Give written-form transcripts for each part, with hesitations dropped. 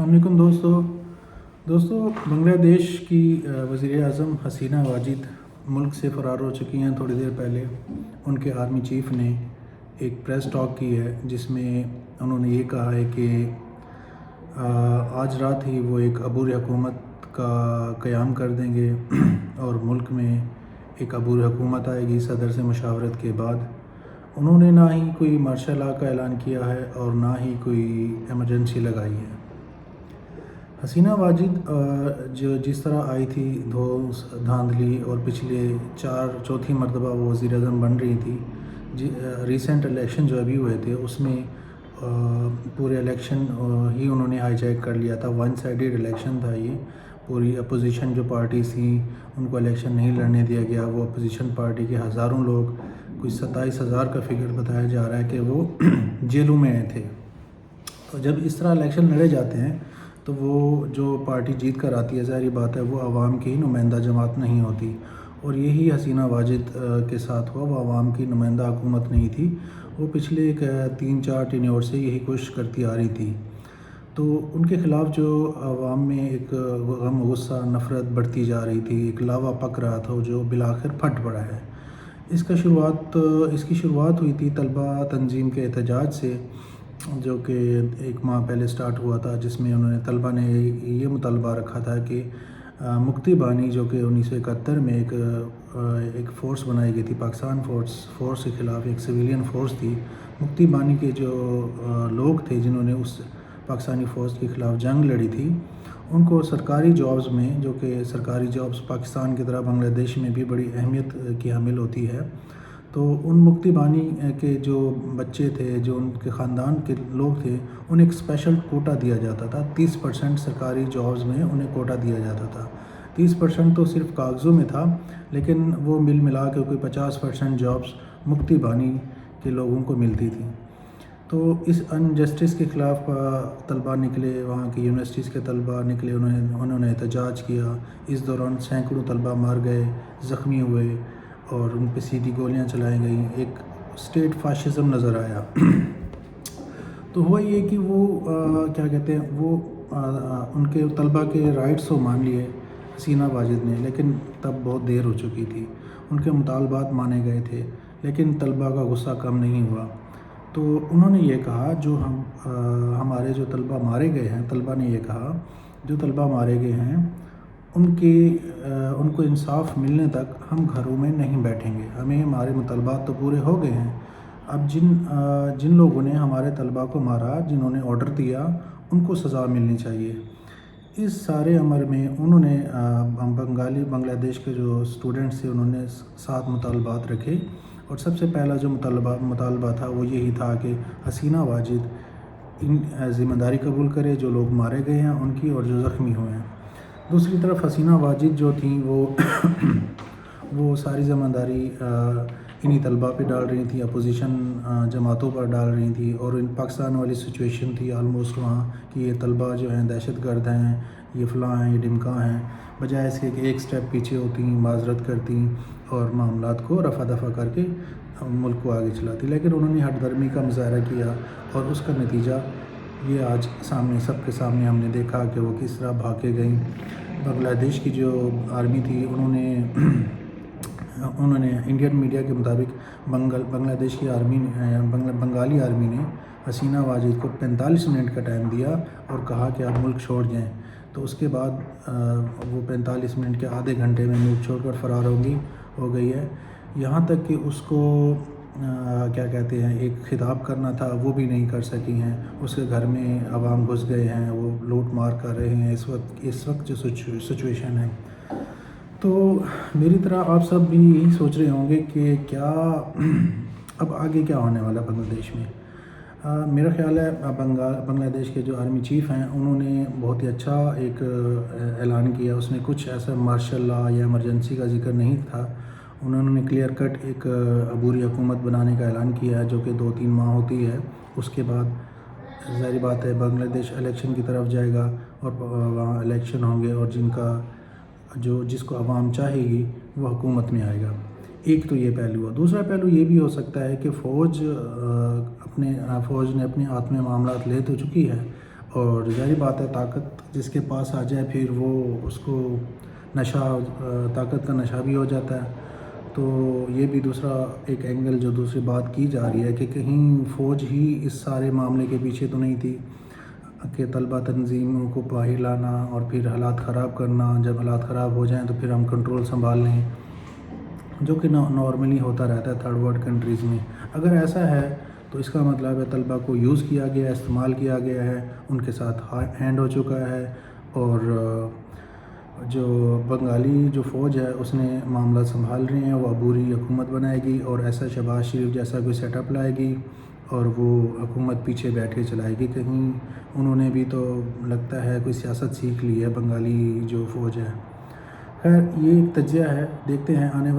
السلام علیکم دوستو بنگلہ دیش کی وزیر اعظم حسینہ واجد ملک سے فرار ہو چکی ہیں تھوڑی دیر پہلے۔ ان کے آرمی چیف نے ایک پریس ٹاک کی ہے جس میں انہوں نے یہ کہا ہے کہ آج رات ہی وہ ایک عبوری حکومت کا قیام کر دیں گے اور ملک میں ایک عبوری حکومت آئے گی صدر سے مشاورت کے بعد۔ انہوں نے نہ ہی کوئی مارشل لاء کا اعلان کیا ہے اور نہ ہی کوئی ایمرجنسی لگائی ہے۔ حسینہ واجد جو جس طرح آئی تھی دھاندلی اور پچھلے چوتھی مرتبہ وہ وزیر اعظم بن رہی تھی۔ ریسنٹ الیکشن جو ابھی ہوئے تھے اس میں پورے الیکشن ہی انہوں نے ہائی جیک کر لیا تھا۔ ون سائیڈڈ الیکشن تھا یہ۔ پوری اپوزیشن جو پارٹیز تھیں ان کو الیکشن نہیں لڑنے دیا گیا۔ وہ اپوزیشن پارٹی کے ہزاروں لوگ، کوئی 27,000 کا فگر بتایا جا رہا ہے کہ وہ جیلوں میں تھے۔ تو جب اس طرح الیکشن لڑے جاتے ہیں تو وہ جو پارٹی جیت کر آتی ہے ظاہری بات ہے وہ عوام کی نمائندہ جماعت نہیں ہوتی، اور یہی حسینہ واجد کے ساتھ ہوا۔ وہ عوام کی نمائندہ حکومت نہیں تھی، وہ پچھلے 3-4 ٹینیور سے یہی کوشش کرتی آ رہی تھی۔ تو ان کے خلاف جو عوام میں ایک غم، غصہ، نفرت بڑھتی جا رہی تھی، ایک لاوا پک رہا تھا جو بالآخر پھٹ پڑا ہے۔ اس کی شروعات ہوئی تھی طلبہ تنظیم کے احتجاج سے، جو کہ 1 ماہ پہلے سٹارٹ ہوا تھا، جس میں انہوں نے طلبہ نے یہ مطالبہ رکھا تھا کہ مکتی بانی جو کہ 1971 میں ایک فورس بنائی گئی تھی، پاکستان فورس کے خلاف ایک سویلین فورس تھی۔ مکتی بانی کے جو لوگ تھے جنہوں نے اس پاکستانی فورس کے خلاف جنگ لڑی تھی، ان کو سرکاری جابز میں، جو کہ سرکاری جابز پاکستان کی طرح بنگلہ دیش میں بھی بڑی اہمیت کی حامل ہوتی ہے، تو ان مکتی بانی کے جو بچے تھے، جو ان کے خاندان کے لوگ تھے، انہیں ایک اسپیشل کوٹا دیا جاتا تھا۔ 30% سرکاری جابز میں انہیں کوٹا دیا جاتا تھا۔ 30% تو صرف کاغذوں میں تھا، لیکن وہ مل ملا کے کوئی 50% جابز مکتی بانی کے لوگوں کو ملتی تھی۔ تو اس انجسٹس کے خلاف طلبہ نکلے، وہاں کی یونیورسٹیز کے طلبہ نکلے، انہوں نے احتجاج کیا۔ اس دوران سینکڑوں طلبہ مار گئے، زخمی ہوئے اور ان پہ سیدھی گولیاں چلائی گئیں۔ ایک اسٹیٹ فاشزم نظر آیا۔ تو ہوا یہ کہ وہ وہ ان کے طلبہ کے رائٹس کو مان لیے حسینہ واجد نے، لیکن تب بہت دیر ہو چکی تھی۔ ان کے مطالبات مانے گئے تھے، لیکن طلبہ کا غصہ کم نہیں ہوا۔ تو انہوں نے یہ کہا، ہمارے جو طلبہ مارے گئے ہیں، طلبہ نے یہ کہا جو طلبہ مارے گئے ہیں ان کو انصاف ملنے تک ہم گھروں میں نہیں بیٹھیں گے۔ ہمارے مطالبات تو پورے ہو گئے ہیں، اب جن لوگوں نے ہمارے طلبہ کو مارا، جنہوں نے آرڈر دیا، ان کو سزا ملنی چاہیے۔ اس سارے امر میں انہوں نے بنگلہ دیش کے جو اسٹوڈنٹس تھے انہوں نے 7 مطالبات رکھے، اور سب سے پہلا جو مطالبہ تھا وہ یہی تھا کہ حسینہ واجد ذمہ داری قبول کرے جو لوگ مارے گئے ہیں ان کی اور جو زخمی ہوئے ہیں۔ دوسری طرف حسینہ واجد جو تھیں وہ ساری ذمہ داری انہی طلبہ پہ ڈال رہی تھیں، اپوزیشن جماعتوں پر ڈال رہی تھیں، اور ان پاکستان والی سچویشن تھی آلموسٹ وہاں کہ یہ طلبہ جو ہیں دہشت گرد ہیں، یہ فلاں ہیں، یہ ڈمکا ہیں، بجائے اس کے کہ ایک سٹیپ پیچھے ہوتی، معذرت کرتی اور معاملات کو رفع دفع کر کے ملک کو آگے چلاتی۔ لیکن انہوں نے ہٹ درمی کا مظاہرہ کیا، اور اس کا نتیجہ یہ آج سب کے سامنے ہم نے دیکھا کہ وہ کس طرح بھاگ کے گئیں۔ بنگلہ دیش کی جو آرمی تھی انہوں نے انڈین میڈیا کے مطابق بنگلہ دیش کی بنگالی آرمی نے حسینہ واجد کو 45 منٹ کا ٹائم دیا اور کہا کہ آپ ملک چھوڑ جائیں۔ تو اس کے بعد وہ 45 منٹ کے آدھے گھنٹے میں ملک چھوڑ کر فرار ہو گئی ہے۔ یہاں تک کہ اس کو ایک خطاب کرنا تھا وہ بھی نہیں کر سکی ہیں۔ اس کے گھر میں عوام گھس گئے ہیں، وہ لوٹ مار کر رہے ہیں اس وقت جو سچویشن ہے۔ تو میری طرح آپ سب بھی یہی سوچ رہے ہوں گے کہ کیا اب آگے کیا ہونے والا بنگلہ دیش میں۔ میرا خیال ہے بنگلہ دیش کے جو آرمی چیف ہیں انہوں نے بہت ہی اچھا ایک اعلان کیا۔ اس نے کچھ ایسا مارشل لاء یا ایمرجنسی کا ذکر نہیں تھا۔ انہوں نے کلیئر کٹ ایک عبوری حکومت بنانے کا اعلان کیا ہے جو کہ 2-3 ماہ ہوتی ہے۔ اس کے بعد ظاہری بات ہے بنگلہ دیش الیکشن کی طرف جائے گا، اور وہاں الیکشن ہوں گے، اور جس کو عوام چاہے گی وہ حکومت میں آئے گا۔ ایک تو یہ پہلو ہے۔ دوسرا پہلو یہ بھی ہو سکتا ہے کہ فوج نے اپنے ہاتھ میں معاملات لے تو چکی ہے، اور ظاہری بات ہے طاقت جس کے پاس آ جائے پھر وہ اس کو نشہ طاقت کا نشہ بھی ہو جاتا ہے۔ تو یہ بھی دوسرا ایک اینگل جو دوسری بات کی جا رہی ہے کہ کہیں فوج ہی اس سارے معاملے کے پیچھے تو نہیں تھی کہ طلبہ تنظیموں کو باہر لانا اور پھر حالات خراب کرنا، جب حالات خراب ہو جائیں تو پھر ہم کنٹرول سنبھال لیں، جو کہ نارملی ہوتا رہتا ہے تھرڈ ورلڈ کنٹریز میں۔ اگر ایسا ہے تو اس کا مطلب ہے طلبہ کو یوز کیا گیا ہے، استعمال کیا گیا ہے، ان کے ساتھ ہینڈ ہو چکا ہے، اور جو بنگالی جو فوج ہے اس نے معاملہ سنبھال رہے ہیں، وہ عبوری حکومت بنائے گی اور ایسا شہباز شریف جیسا کوئی سیٹ اپ لائے گی اور وہ حکومت پیچھے بیٹھے چلائے گی۔ کہیں انہوں نے بھی تو لگتا ہے کوئی سیاست سیکھ لی ہے بنگالی جو فوج ہے۔ خیر یہ ایک تجزیہ ہے، دیکھتے ہیں آنے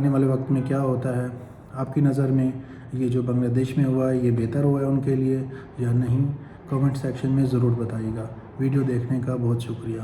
والے وقت میں کیا ہوتا ہے۔ آپ کی نظر میں یہ جو بنگلہ دیش میں ہوا ہے یہ بہتر ہوا ہے ان کے لیے یا نہیں؟ کمنٹ سیکشن میں ضرور بتائیے گا۔ ویڈیو دیکھنے کا بہت شکریہ۔